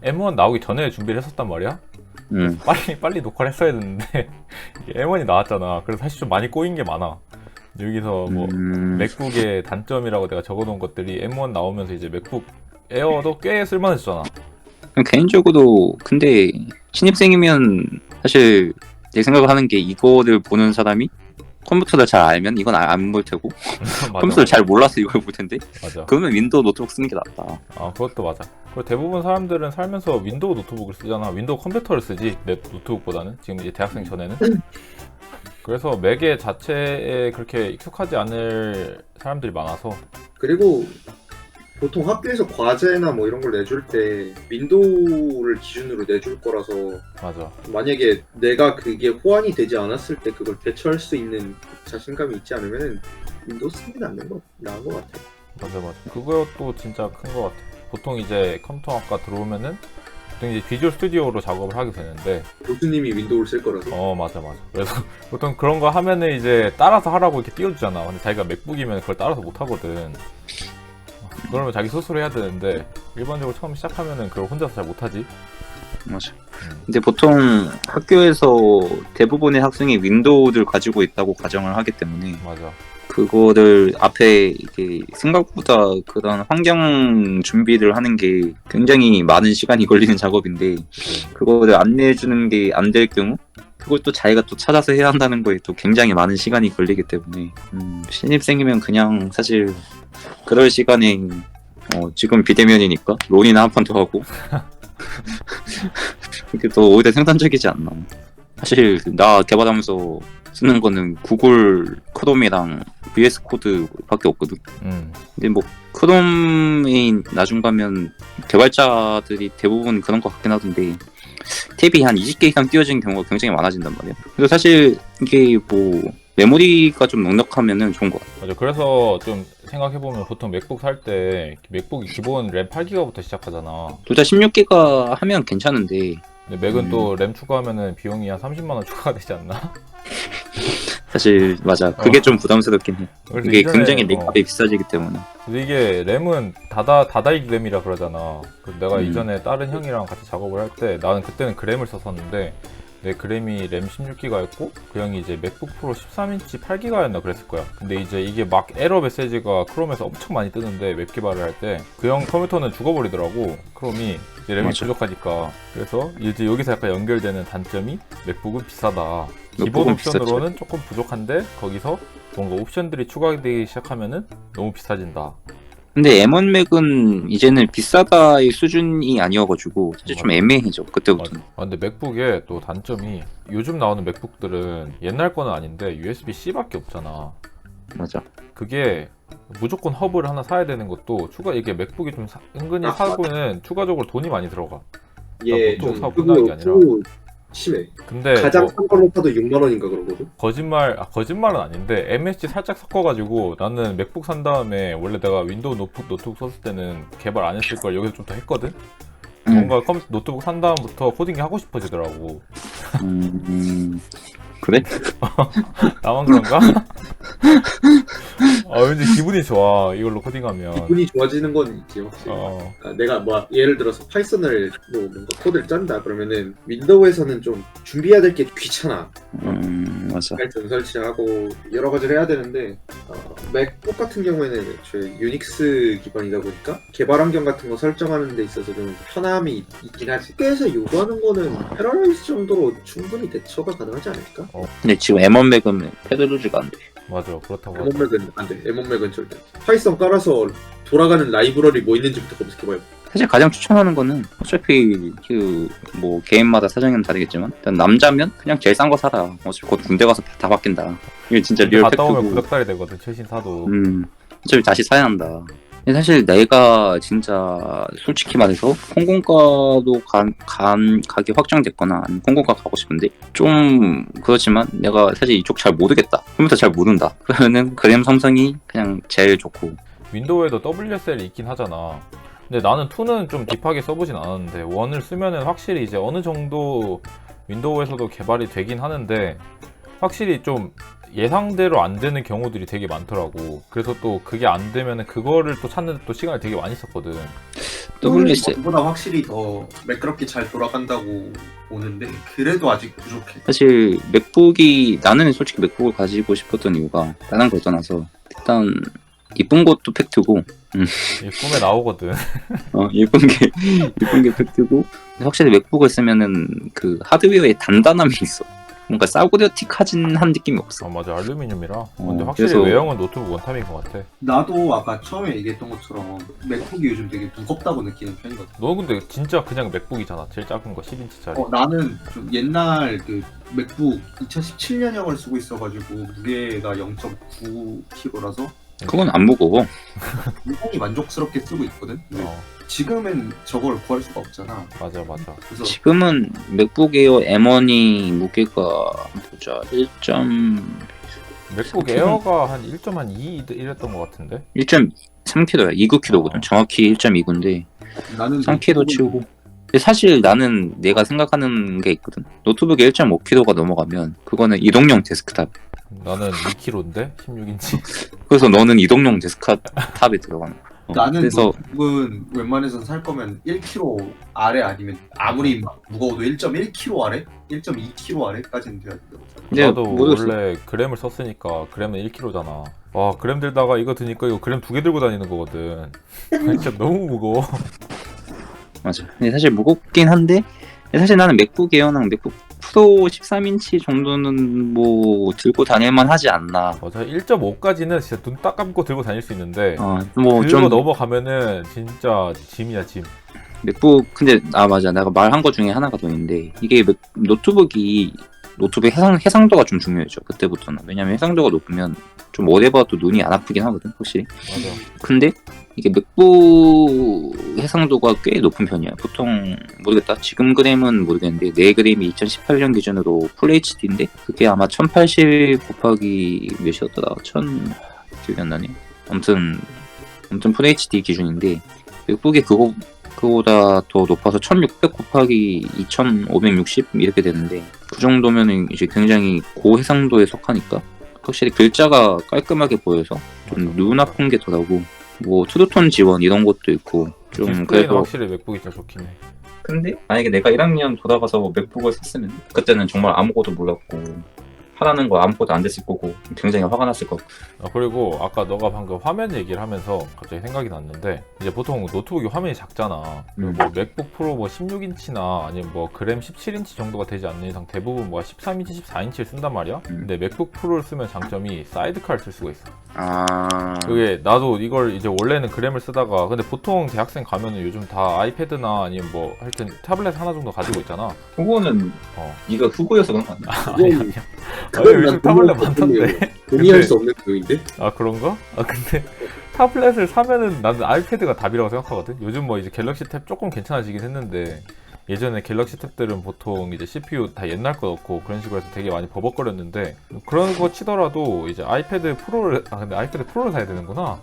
M1 나오기 전에 준비를 했었단 말이야. 빨리 녹화를 했어야 됐는데 이게 M1이 나왔잖아. 그래서 사실 좀 많이 꼬인 게 많아. 여기서 뭐 맥북의 단점이라고 내가 적어놓은 것들이 M1 나오면서 이제 맥북 에어도 꽤 쓸만해졌잖아. 개인적으로 근데 신입생이면 사실 내 생각을 하는 게 이거를 보는 사람이 컴퓨터를 잘 알면 이건 안 볼 테고 컴퓨터를 잘 몰라서 이걸 볼 텐데 맞아. 그러면 윈도우 노트북 쓰는 게 낫다. 아, 그것도 맞아. 그리고 대부분 사람들은 살면서 윈도우 노트북을 쓰잖아. 윈도우 컴퓨터를 쓰지, 내 노트북보다는. 지금 이제 대학생 전에는. 그래서 맥의 자체에 그렇게 익숙하지 않을 사람들이 많아서. 그리고 보통 학교에서 과제나 뭐 이런 걸 내줄 때 윈도우를 기준으로 내줄 거라서 맞아. 만약에 내가 그게 호환이 되지 않았을 때 그걸 대처할 수 있는 자신감이 있지 않으면 윈도우 쓰는 게 나은 것 같아. 맞아. 그것도 진짜 큰 것 같아. 보통 이제 컴퓨터학과 들어오면은 보통 이제 비주얼 스튜디오로 작업을 하게 되는데. 교수님이 윈도우를 쓸 거라서. 맞아. 그래서 보통 그런 거 하면은 이제 따라서 하라고 이렇게 띄워주잖아. 근데 자기가 맥북이면 그걸 따라서 못 하거든. 그러면 자기 스스로 해야 되는데 일반적으로 처음 시작하면은 그걸 혼자서 잘 못하지. 맞아. 근데 보통 학교에서 대부분의 학생이 윈도우를 가지고 있다고 가정을 하기 때문에 맞아. 그거를 앞에 이게 생각보다 그런 환경 준비를 하는 게 굉장히 많은 시간이 걸리는 작업인데 그거를 안내해주는 게 안 될 경우 그걸 또 자기가 또 찾아서 해야 한다는 거에 또 굉장히 많은 시간이 걸리기 때문에 신입생이면 그냥 사실 그럴 시간에 지금 비대면이니까 론이나 한 판 더 하고 이게 또 오히려 생산적이지 않나. 사실 나 개발하면서 쓰는 거는 구글 크롬이랑 VS 코드밖에 없거든. 근데 뭐 크롬에 나중 가면 개발자들이 대부분 그런 것 같긴 하던데 탭이 한 20개 이상 띄워지는 경우가 굉장히 많아진단 말이야. 그래서 사실 이게 뭐 메모리가 좀 넉넉하면은 좋은 것 같아. 맞아. 그래서 좀 생각해보면 보통 맥북 살 때 맥북이 기본 램 8기가부터 시작하잖아. 둘 다 16기가 하면 괜찮은데 근데 맥은 또 램 추가하면은 비용이 한 30만원 추가가 되지 않나? 사실 맞아. 그게 좀 부담스럽긴 해. 이게 이전에, 굉장히 램값이 비싸지기 때문에. 근데 이게 램은 다다익 램이라 그러잖아. 내가 이전에 다른 형이랑 같이 작업을 할 때 나는 그때는 그램을 썼었는데 내 그램이 램 16기가였고 그 형이 이제 맥북 프로 13인치 8기가였나 그랬을 거야. 근데 이제 이게 막 에러 메시지가 크롬에서 엄청 많이 뜨는데 웹 개발을 할 때 그 형 컴퓨터는 죽어버리더라고. 크롬이 이제 램이 맞아. 부족하니까. 그래서 이제 여기서 약간 연결되는 단점이 맥북은 비싸다. 기본 맥북은 옵션으로는 조금 부족한데 거기서 뭔가 옵션들이 추가되기 시작하면은 너무 비싸진다. 근데 M1 맥은 이제는 비싸다의 수준이 아니어가지고 사실 좀 애매해져 그때부터. 근데 맥북의 또 단점이 요즘 나오는 맥북들은 옛날 거는 아닌데 USB-C밖에 없잖아. 맞아. 그게 무조건 허브를 하나 사야 되는 것도 이게 맥북이 좀 은근히 사고는 추가적으로 돈이 많이 들어가. 예, 보통 좀 사고 끝나는 게 아니라. 심해. 근데 가장 뭐 싼 걸로 사도 6만 원인가 그러거든. 거짓말은 아닌데 MSG 살짝 섞어가지고 나는 맥북 산 다음에 원래 내가 윈도우 노트북 썼을 때는 개발 안 했을 걸 여기서 좀 더 했거든. 뭔가 노트북 산 다음부터 코딩이 하고 싶어지더라고. 그래? 나만 그런가? 왠지 기분이 좋아 이걸로 코딩하면. 기분이 좋아지는 건 있지 확실히. 내가 뭐 예를 들어서 파이썬을 뭐 뭔가 코드를 짠다 그러면은 윈도우에서는 좀 준비해야 될 게 귀찮아. 맞아. 파이썬 설치하고 여러 가지를 해야 되는데 맥북 같은 경우에는 애초에 유닉스 기반이다 보니까 개발 환경 같은 거 설정하는 데 있어서 좀 편함이 있긴 하지. 학교에서 요구하는 거는 패러라이즈 정도로 충분히 대처가 가능하지 않을까? 근데 지금 M1 맥은 패러로즈가 안 돼. 맞아, 그렇다고 M1 맥은 안 돼. M1 맥은 절대. 파이썬 깔아서 돌아가는 라이브러리 뭐 있는지부터 검색해봐요. 사실 가장 추천하는 거는 어차피 그 뭐 개인마다 사정은 다르겠지만 일단 남자면 그냥 제일 싼 거 사라. 어차피 곧 군대 가서 다 바뀐다. 이게 진짜 리얼 갔다 오면 팩트고. 구닥다리 되거든 최신 사도. 어차피 다시 사야 한다. 근데 사실 내가 진짜 솔직히 말해서 콩공과도 가기 확정됐거나 아니면 콩공과 가고 싶은데 좀 그렇지만 내가 사실 이쪽 잘 모르겠다. 컴퓨터 잘 모른다. 그러면은 그램 삼성이 그냥 제일 좋고. 윈도우에도 WSL이 있긴 하잖아. 근데 나는 2는 좀 딥하게 써보진 않았는데 1을 쓰면은 확실히 이제 어느 정도 윈도우에서도 개발이 되긴 하는데 확실히 좀 예상대로 안 되는 경우들이 되게 많더라고. 그래서 또 그게 안 되면은 그거를 또 찾는데 또 시간이 되게 많이 썼거든. WS 보다 확실히 더 매끄럽게 잘 돌아간다고 보는데 그래도 아직 부족해. 사실 맥북이 나는 솔직히 맥북을 가지고 싶었던 이유가 다른 걸 떠나서 일단 이쁜 것도 팩트고 이 꿈에 나오거든. 이쁜 게 팩트고 확실히 맥북을 쓰면은 그 하드웨어의 단단함이 있어. 뭔가 싸구려틱하진 한 느낌이 없어. 맞아, 알루미늄이라. 근데 확실히 그래서- 외형은 노트북 원탑인 것 같아. 나도 아까 처음에 얘기했던 것처럼 맥북이 요즘 되게 무겁다고 느끼는 편이거든. 너 근데 진짜 그냥 맥북이잖아. 제일 작은 거 10인치짜리. 나는 좀 옛날 그 맥북 2017년형을 쓰고 있어가지고 무게가 0.9kg라서 그건 안 무거워. 굉장히 만족스럽게 쓰고 있거든. 근데 지금은 저걸 구할 수가 없잖아. 맞아. 그래서 지금은 맥북 에어 M1이 무게가 보자 맥북 에어가 한 1.2 이랬던 것 같은데. 1.3kg야. 29kg거든. 정확히 1.29인데 나는 3kg 치우고. 근데 사실 나는 내가 생각하는 게 있거든. 노트북이 1.5kg가 넘어가면 그거는 이동용 데스크탑. 나는 2kg인데 16인치. 그래서 너는 이동용 데스크탑에 들어가는 거야. 나는 그래서 노트북은 웬만해선 살 거면 1kg 아래 아니면 아무리 무거워도 1.1kg 아래? 1.2kg 아래까지는 돼야 된다고 생각해. 근데 나도 모르겠어. 원래 그램을 썼으니까 그램은 1kg잖아. 와, 그램 들다가 이거 드니까 이거 그램 2개 들고 다니는 거거든. 진짜 너무 무거워. 맞아. 근데 사실 무겁긴 한데 사실 나는 맥북 에어랑 맥북 프로 13인치 정도는 뭐 들고 다닐만 하지 않나. 맞아, 1.5까지는 진짜 눈 딱 감고 들고 다닐 수 있는데 뭐 그거 좀 넘어가면은 진짜 짐이야, 짐. 맥북 근데 맞아. 내가 말한 거 중에 하나가 더 있는데 이게 노트북 해상도가 좀 중요해져. 그때부터는. 왜냐면 해상도가 높으면 좀 오래 봐도 눈이 안 아프긴 하거든, 확실히. 맞아. 근데 이게 맥북 해상도가 꽤 높은 편이야. 보통 모르겠다. 지금 그램은 모르겠는데 내 그램이 2018년 기준으로 풀 HD인데 그게 아마 1080 곱하기 몇이었더라. 기억이 안 나네. 아무튼 풀 HD 기준인데 맥북이 그거보다 더 높아서 1600 곱하기 2560 이렇게 되는데 그 정도면은 이제 굉장히 고해상도에 속하니까 확실히 글자가 깔끔하게 보여서 좀 눈 아픈 게 덜하고 뭐 투두톤 지원 이런 것도 있고 좀 디스플레이는 그래서 확실히 맥북이 진짜 좋긴 해. 근데 만약에 내가 1학년 돌아가서 맥북을 샀으면 그때는 정말 아무것도 몰랐고 하라는 거 아무것도 안 됐을 거고 굉장히 화가 났을 거고. 그리고 아까 너가 방금 화면 얘기를 하면서 갑자기 생각이 났는데 이제 보통 노트북이 화면이 작잖아. 그리고 뭐 맥북 프로 뭐 16인치나 아니면 뭐 그램 17인치 정도가 되지 않는 이상 대부분 뭐 13인치, 14인치를 쓴단 말이야. 근데 맥북 프로를 쓰면 장점이 사이드카를 쓸 수가 있어. 그게 나도 이걸 이제 원래는 그램을 쓰다가 근데 보통 대학생 가면은 요즘 다 아이패드나 아니면 뭐 하여튼 태블릿 하나 정도 가지고 있잖아. 그거는 네가 후보여서 그런 거 아니야? 아니야. 요즘 타블렛 많던데. 동의할 수 없는 내용인데? 아, 그런가? 근데 타블렛을 사면은 나는 아이패드가 답이라고 생각하거든. 요즘 뭐 이제 갤럭시 탭 조금 괜찮아지긴 했는데 예전에 갤럭시 탭들은 보통 이제 CPU 다 옛날 거 넣고 그런 식으로 해서 되게 많이 버벅거렸는데 그런 거 치더라도 이제 아이패드 프로를 근데 아이패드 프로를 사야 되는구나.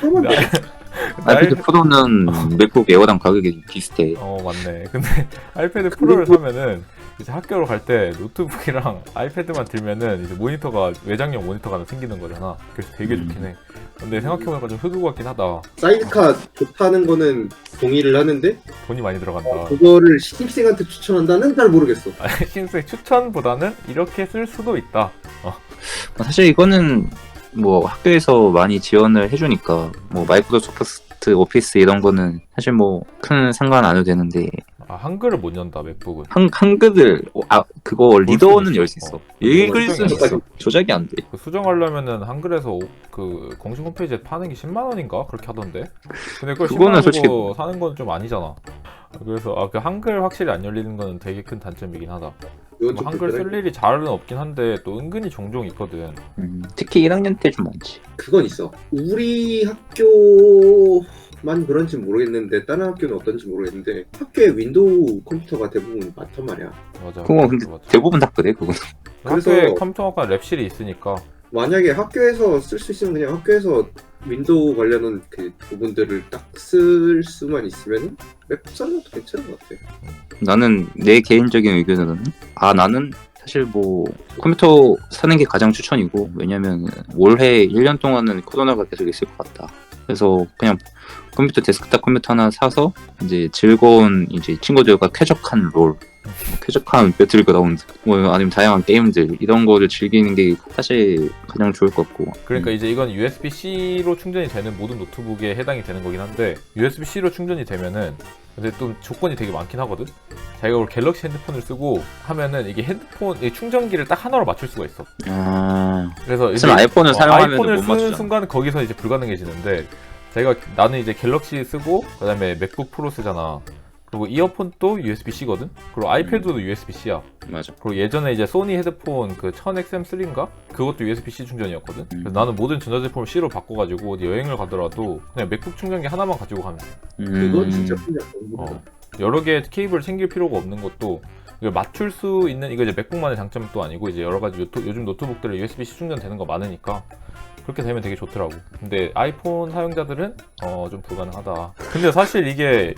근데 아이패드 프로는 맥북 에어랑 가격이 비슷해. 맞네. 근데 아이패드 프로를 사면은 이제 학교로 갈 때 노트북이랑 아이패드만 들면은 이제 모니터가 외장형 모니터가 하나 생기는 거잖아. 그래서 되게 좋긴 해. 근데 생각해보니까 좀 흑우 같긴 하다. 사이드카 좋다는 거는 동의를 하는데 돈이 많이 들어간다. 그거를 신입생한테 추천한다는 잘 모르겠어. 신생 추천보다는 이렇게 쓸 수도 있다. 사실 이거는 뭐 학교에서 많이 지원을 해주니까 뭐 마이크로소프트 오피스 이런 거는 사실 뭐 큰 상관 안 해도 되는데 한글을 못 연다 맥북은. 한글을 그거 리더는 열 수 있어. 읽을 수정이 수는 있어. 조작이 안 돼. 그 수정하려면은 한글에서 그 공식 홈페이지에 파는 게 10만 원인가 그렇게 하던데. 근데 그걸 10만 그거는 원 솔직히 주고 사는 건 좀 아니잖아. 그래서 그 한글 확실히 안 열리는 거는 되게 큰 단점이긴 하다. 이건 뭐 좀 한글 쓸 불편해. 일이 잘은 없긴 한데 또 은근히 종종 있거든. 특히 1학년 때 좀 많지. 그건 있어. 우리 학교만 그런지 모르겠는데 다른 학교는 어떤지 모르겠는데 학교에 윈도우 컴퓨터가 대부분 많단 말이야. 맞아. 그거 근데 대부분 다 그래 그거. 그래서- 학교에 컴퓨터가 랩실이 있으니까. 만약에 학교에서 쓸 수 있으면 그냥 학교에서 윈도우 관련한 그 부분들을 딱 쓸 수만 있으면 맥북 사는 것도 괜찮은 것 같아. 나는 내 개인적인 의견으로는 나는 사실 뭐 컴퓨터 사는 게 가장 추천이고 왜냐면 올해 1년 동안은 코로나가 계속 있을 것 같다. 그래서 그냥 컴퓨터 데스크탑 컴퓨터 하나 사서 이제 즐거운 이제 친구들과 쾌적한 롤, 쾌적한 배틀그라운드, 뭐 아니면 다양한 게임들 이런 거를 즐기는 게 사실 가장 좋을 것 같고. 그러니까 이제 이건 USB-C로 충전이 되는 모든 노트북에 해당이 되는 거긴 한데 USB-C로 충전이 되면은 근데 또 조건이 되게 많긴 하거든. 자기가 오늘 갤럭시 핸드폰을 쓰고 하면은 이게 핸드폰 이 충전기를 딱 하나로 맞출 수가 있어. 그래서 지금 아이폰을 사용하면 아이폰을 못 쓰는 맞추잖아. 순간 거기서 이제 불가능해지는데 자기가 나는 이제 갤럭시 쓰고 그다음에 맥북 프로 쓰잖아. 그리고 이어폰도 USB-C거든. 그리고 아이패드도 USB-C야. 맞아. 그리고 예전에 이제 소니 헤드폰 그 1000XM3인가? 그것도 USB-C 충전이었거든. 그래서 나는 모든 전자제품을 C로 바꿔가지고 어디 여행을 가더라도 그냥 맥북 충전기 하나만 가지고 가면 돼. 그건 진짜 그냥 여러 개 케이블 챙길 필요가 없는 것도 이걸 맞출 수 있는 이거 이제 맥북만의 장점은 또 아니고 이제 여러 가지 요즘 노트북들은 USB-C 충전되는 거 많으니까 그렇게 되면 되게 좋더라고. 근데 아이폰 사용자들은 좀 불가능하다. 근데 사실 이게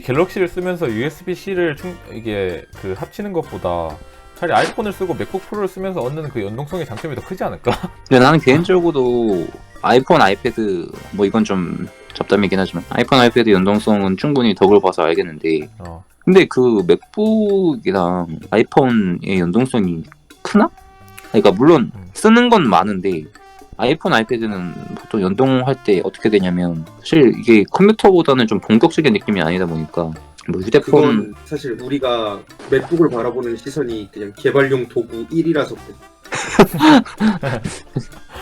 갤럭시를 쓰면서 USB-C를 이게 그 합치는 것보다 차라리 아이폰을 쓰고 맥북 프로를 쓰면서 얻는 그 연동성의 장점이 더 크지 않을까? 근데 나는 개인적으로 아이폰, 아이패드 뭐 이건 좀 잡담이긴 하지만 아이폰, 아이패드 연동성은 충분히 덕을 봐서 알겠는데 근데 그 맥북이랑 아이폰의 연동성이 크나? 그러니까 물론 쓰는 건 많은데 아이폰, 아이패드는 보통 연동할 때 어떻게 되냐면 사실 이게 컴퓨터보다는 좀 본격적인 느낌이 아니다 보니까 뭐 휴대폰 그건 사실 우리가 맥북을 바라보는 시선이 그냥 개발용 도구 1이라서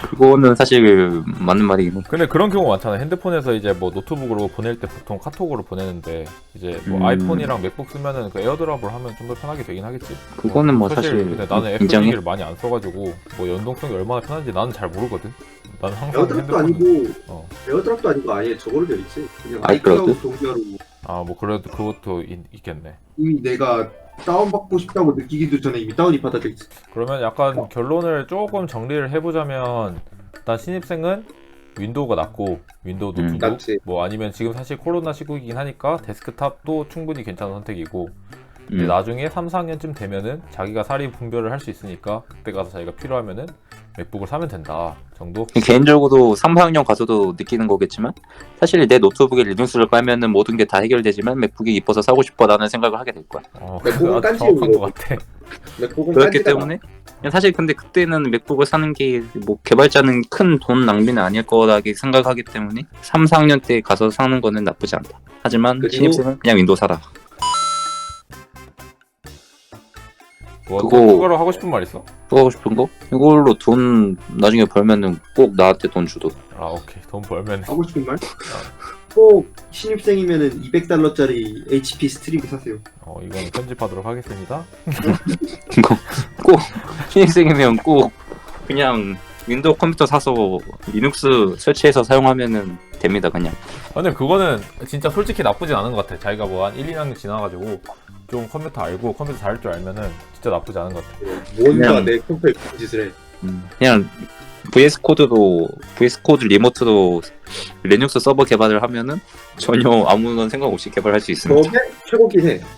그거는 사실 맞는 말이긴 해. 근데 그런 경우 많잖아. 핸드폰에서 이제 뭐 노트북으로 보낼 때 보통 카톡으로 보내는데 이제 뭐 아이폰이랑 맥북 쓰면은 그 에어드랍을 하면 좀 더 편하게 되긴 하겠지. 그거는 뭐 사실 근데 나는 애플 인정해. 기기를 많이 안 써가지고 뭐 연동성이 얼마나 편한지 나는 잘 모르거든. 나는 항상 에어드랍도 아니고 에어드랍도 아니고 아예 저거로 되어 있지. 그냥 아이클라우드? 아이클라우드 동기화로 뭐 그래도 그것도 있겠네. 이미 내가 다운받고 싶다고 느끼기도 전에 이미 다운이 받아져 있어. 그러면 약간 결론을 조금 정리를 해보자면 일단 신입생은 윈도우가 낫고 윈도우 노트북 낫지. 뭐 아니면 지금 사실 코로나 시국이긴 하니까 데스크탑도 충분히 괜찮은 선택이고 근데 나중에 3, 4학년쯤 되면은 자기가 사리 분별을 할 수 있으니까 그때 가서 자기가 필요하면은 맥북을 사면 된다 정도? 개인적으로 3, 4학년 가서도 느끼는 거겠지만 사실 내 노트북에 리눅스를 깔면은 모든 게 다 해결되지만 맥북이 이뻐서 사고 싶어라는 생각을 하게 될 거야. 그거 아주 정확한 것 같아. 맥북은 그렇기 딴지다. 때문에 사실 근데 그때는 맥북을 사는 게 뭐 개발자는 큰 돈 낭비는 아닐 거라고 생각하기 때문에 3, 4학년 때 가서 사는 거는 나쁘지 않다. 하지만 그리고- 신입생은 그냥 윈도우 사라. 뭐 그거- 추가로 하고 싶은 말 있어? 또 하고 싶은 거? 이걸로 돈 나중에 벌면은 꼭 나한테 돈 주도록. 오케이 돈 벌면 하고 싶은 말? 꼭 신입생이면은 $200짜리 HP 스트리밍 사세요. 이거는 편집하도록 하겠습니다. 꼭 신입생이면 꼭 그냥 윈도우 컴퓨터 사서 리눅스 설치해서 사용하면은 됩니다. 그냥. 근데 그거는 진짜 솔직히 나쁘진 않은 것 같아. 자기가 뭐 한 1, 2학년 지나가지고 좀 컴퓨터 알고 컴퓨터 잘할 줄 알면은 진짜 나쁘지 않은 것 같아. 뭔가 그냥- 내 컴퓨터에 무슨 짓을 해. 그냥 VS 코드 리모트로 리눅스 서버 개발을 하면은 전혀 아무런 생각 없이 개발할 수 있습니다. 저게 최고긴 해.